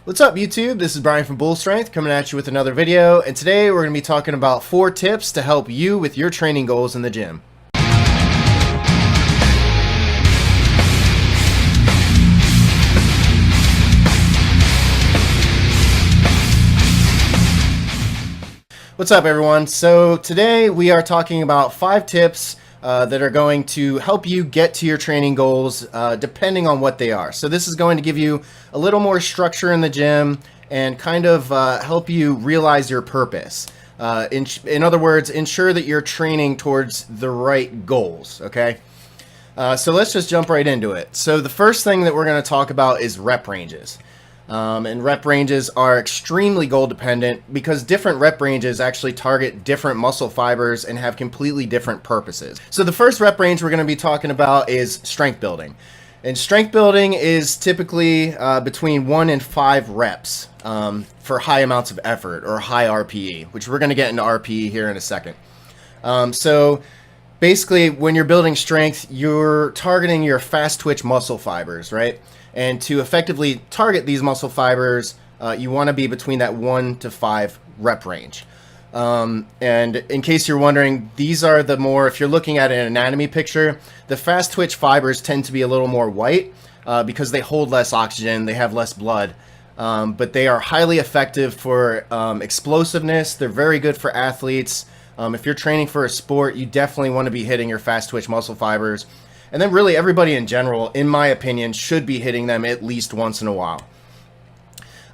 What's up YouTube? This is Brian from Bull Strength coming at you with another video, and today we're going to be talking about 4 tips to help you with your training goals in the gym. What's up everyone? So today we are talking about 5 tips that are going to help you get to your training goals depending on what they are. So this is going to give you a little more structure in the gym and kind of help you realize your purpose. In other words, ensure that you're training towards the right goals, okay? So let's just jump right into it. So the first thing that we're going to talk about is rep ranges. And rep ranges are extremely goal dependent because different rep ranges actually target different muscle fibers and have completely different purposes. So the first rep range we're going to be talking about is strength building. And strength building is typically between 1 and 5 reps for high amounts of effort, or high RPE, which we're going to get into RPE here in a second. So basically when you're building strength, you're targeting your fast twitch muscle fibers, right? And to effectively target these muscle fibers, you want to be between that 1 to 5 rep range. And in case you're wondering, these are the more, if you're looking at an anatomy picture, the fast twitch fibers tend to be a little more white because they hold less oxygen, they have less blood, but they are highly effective for explosiveness. They're very good for athletes. If you're training for a sport, you definitely want to be hitting your fast twitch muscle fibers. And then really everybody in general, in my opinion, should be hitting them at least once in a while.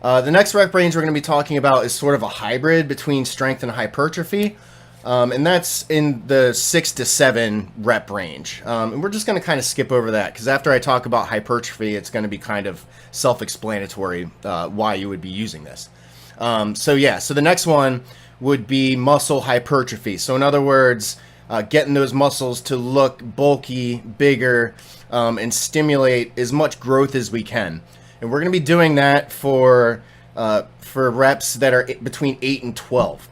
The next rep range we're going to be talking about is sort of a hybrid between strength and hypertrophy. And that's in the 6 to 7 rep range. And we're just going to kind of skip over that because after I talk about hypertrophy, it's going to be kind of self-explanatory why you would be using this. So the next one would be muscle hypertrophy. So in other words, getting those muscles to look bulky, bigger, and stimulate as much growth as we can. And we're going to be doing that for reps that are between 8 and 12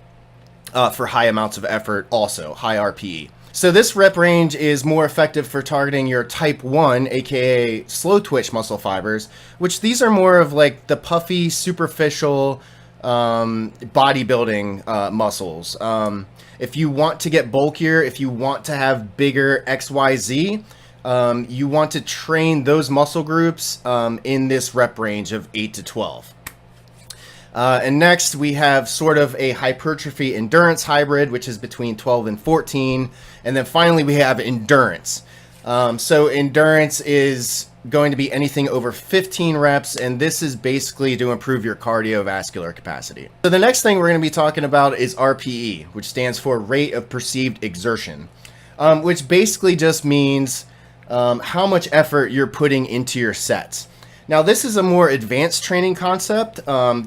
for high amounts of effort, also high RPE. So this rep range is more effective for targeting your type 1, aka slow twitch muscle fibers, which these are more of like the puffy, superficial bodybuilding muscles. If you want to get bulkier, if you want to have bigger XYZ, you want to train those muscle groups in this rep range of 8 to 12. And next we have sort of a hypertrophy endurance hybrid, which is between 12 and 14. And then finally we have endurance. So endurance is going to be anything over 15 reps, and this is basically to improve your cardiovascular capacity. So the next thing we're going to be talking about is RPE, which stands for rate of perceived exertion, which basically just means how much effort you're putting into your sets. Now this is a more advanced training concept.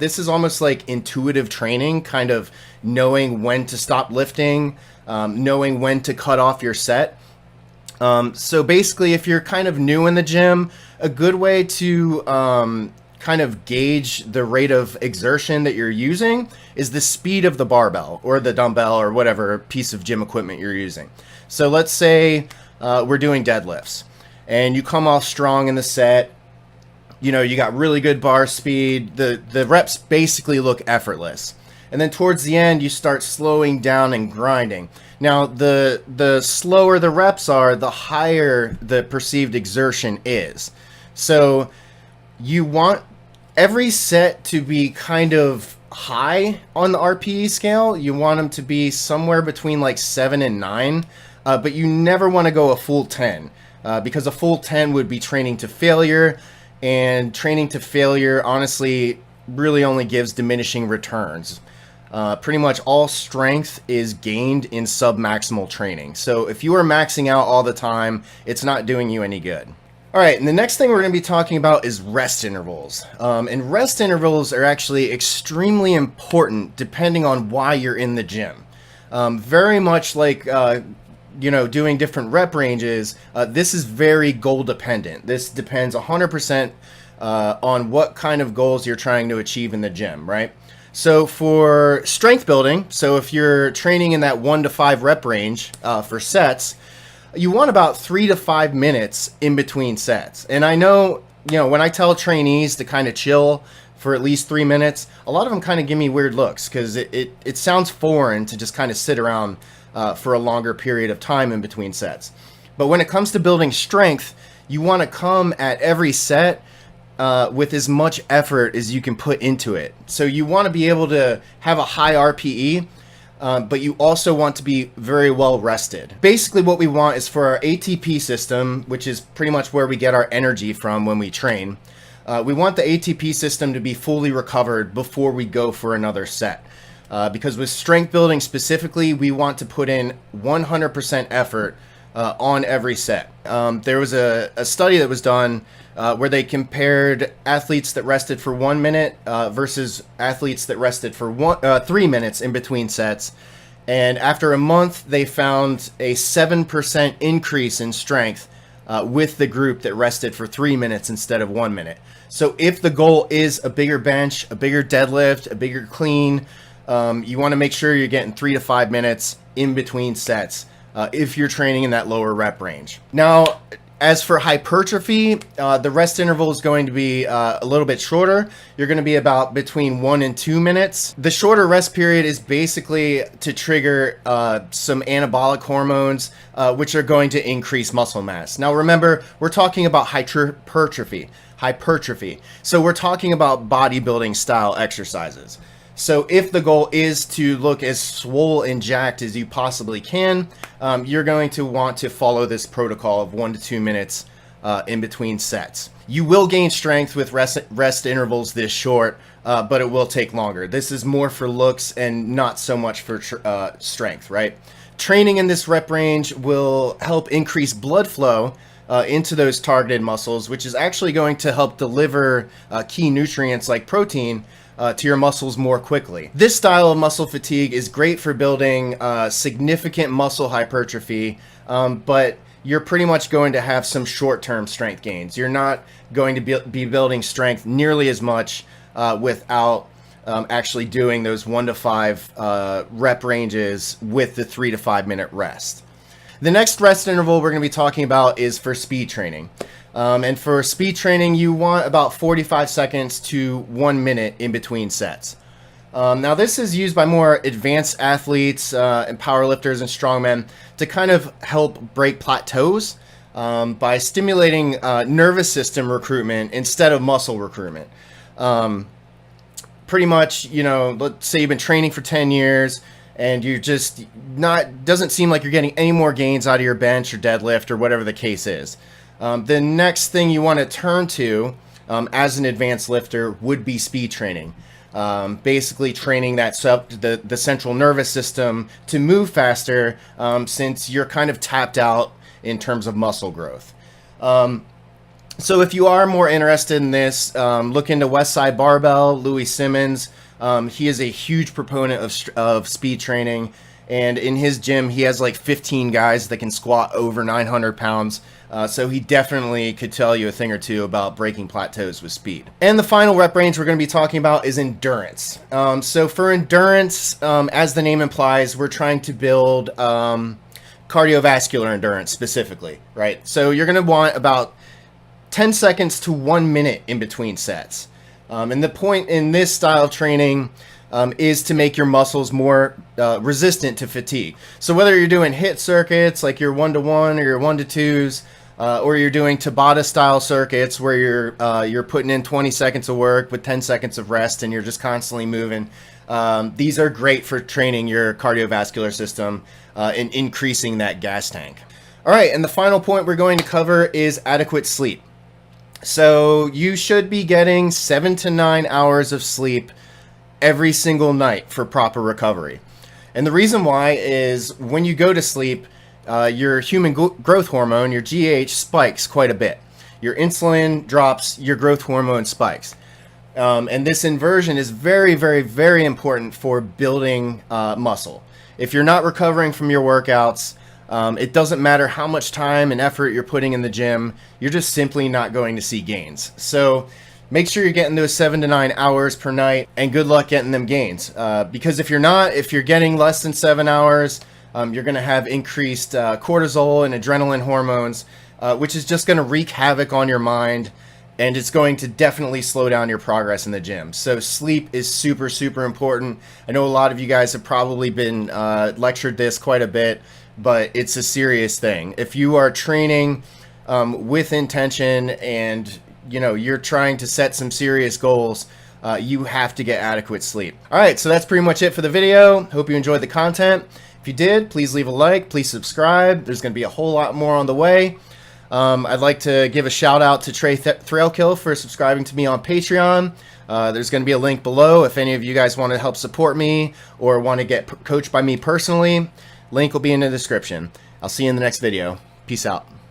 This is almost like intuitive training, kind of knowing when to stop lifting, knowing when to cut off your set. So basically, if you're kind of new in the gym, a good way to kind of gauge the rate of exertion that you're using is the speed of the barbell or the dumbbell or whatever piece of gym equipment you're using. So let's say we're doing deadlifts and you come off strong in the set. You know, you got really good bar speed. The reps basically look effortless. And then towards the end, you start slowing down and grinding. Now, the slower the reps are, the higher the perceived exertion is. So you want every set to be kind of high on the RPE scale. You want them to be somewhere between like 7 and 9, but you never want to go a full 10 because a full 10 would be training to failure, and training to failure honestly really only gives diminishing returns. Pretty much all strength is gained in submaximal training. So if you are maxing out all the time, it's not doing you any good. All right, and the next thing we're going to be talking about is rest intervals. And rest intervals are actually extremely important depending on why you're in the gym. Very much like doing different rep ranges, this is very goal dependent. This depends 100% on what kind of goals you're trying to achieve in the gym, right? So for strength building, so if you're training in that 1 to 5 rep range for sets, you want about 3 to 5 minutes in between sets. And I know, when I tell trainees to kind of chill for at least 3 minutes, a lot of them kind of give me weird looks because it sounds foreign to just kind of sit around for a longer period of time in between sets. But when it comes to building strength, you want to come at every set with as much effort as you can put into it. So you want to be able to have a high RPE, but you also want to be very well rested. Basically what we want is for our ATP system, which is pretty much where we get our energy from when we train, we want the ATP system to be fully recovered before we go for another set. Because with strength building specifically, we want to put in 100% effort on every set. There was a study that was done where they compared athletes that rested for 1 minute versus athletes that rested for 3 minutes in between sets. And after a month, they found a 7% increase in strength with the group that rested for 3 minutes instead of 1 minute. So if the goal is a bigger bench, a bigger deadlift, a bigger clean, you want to make sure you're getting 3 to 5 minutes in between sets if you're training in that lower rep range. Now, as for hypertrophy, the rest interval is going to be a little bit shorter. You're going to be about between 1 and 2 minutes. The shorter rest period is basically to trigger some anabolic hormones, which are going to increase muscle mass. Now remember, we're talking about hypertrophy. So we're talking about bodybuilding style exercises. So if the goal is to look as swole and jacked as you possibly can, you're going to want to follow this protocol of 1 to 2 minutes in between sets. You will gain strength with rest intervals this short, but it will take longer. This is more for looks and not so much for strength, right? Training in this rep range will help increase blood flow into those targeted muscles, which is actually going to help deliver key nutrients like protein to your muscles more quickly. This style of muscle fatigue is great for building significant muscle hypertrophy, but you're pretty much going to have some short-term strength gains. You're not going to be building strength nearly as much without actually doing those 1 to 5 rep ranges with the 3 to 5 minute rest. The next rest interval we're going to be talking about is for speed training. And for speed training, you want about 45 seconds to 1 minute in between sets. Now, this is used by more advanced athletes and powerlifters and strongmen to kind of help break plateaus by stimulating nervous system recruitment instead of muscle recruitment. Pretty much, you know, let's say you've been training for 10 years and you're just doesn't seem like you're getting any more gains out of your bench or deadlift or whatever the case is. The next thing you want to turn to as an advanced lifter would be speed training. Basically training that the central nervous system to move faster since you're kind of tapped out in terms of muscle growth. So if you are more interested in this, look into Westside Barbell, Louis Simmons. He is a huge proponent of speed training, and in his gym he has like 15 guys that can squat over 900 pounds. So he definitely could tell you a thing or two about breaking plateaus with speed. And the final rep range we're going to be talking about is endurance. So for endurance, as the name implies, we're trying to build cardiovascular endurance specifically, right? So you're going to want about 10 seconds to 1 minute in between sets. And the point in this style of training is to make your muscles more resistant to fatigue. So whether you're doing HIIT circuits like your 1-to-1 or your 1-to-2s, or you're doing Tabata style circuits where you're putting in 20 seconds of work with 10 seconds of rest and you're just constantly moving. These are great for training your cardiovascular system and increasing that gas tank. All right, and the final point we're going to cover is adequate sleep. So you should be getting 7 to 9 hours of sleep every single night for proper recovery. And the reason why is when you go to sleep, your human growth hormone, your GH, spikes quite a bit. Your insulin drops, your growth hormone spikes. And this inversion is very, very, very important for building muscle. If you're not recovering from your workouts, it doesn't matter how much time and effort you're putting in the gym, you're just simply not going to see gains. So make sure you're getting those 7 to 9 hours per night, and good luck getting them gains. Because if you're getting less than 7 hours, you're going to have increased cortisol and adrenaline hormones, which is just going to wreak havoc on your mind and it's going to definitely slow down your progress in the gym. So sleep is super, super important. I know a lot of you guys have probably been lectured this quite a bit, but it's a serious thing. If you are training with intention and you're trying to set some serious goals, you have to get adequate sleep. All right, so that's pretty much it for the video. Hope you enjoyed the content. If you did, please leave a like, please subscribe. There's going to be a whole lot more on the way. I'd like to give a shout out to Trey Thrailkill for subscribing to me on Patreon. There's going to be a link below if any of you guys want to help support me or want to get coached by me personally. Link will be in the description. I'll see you in the next video. Peace out.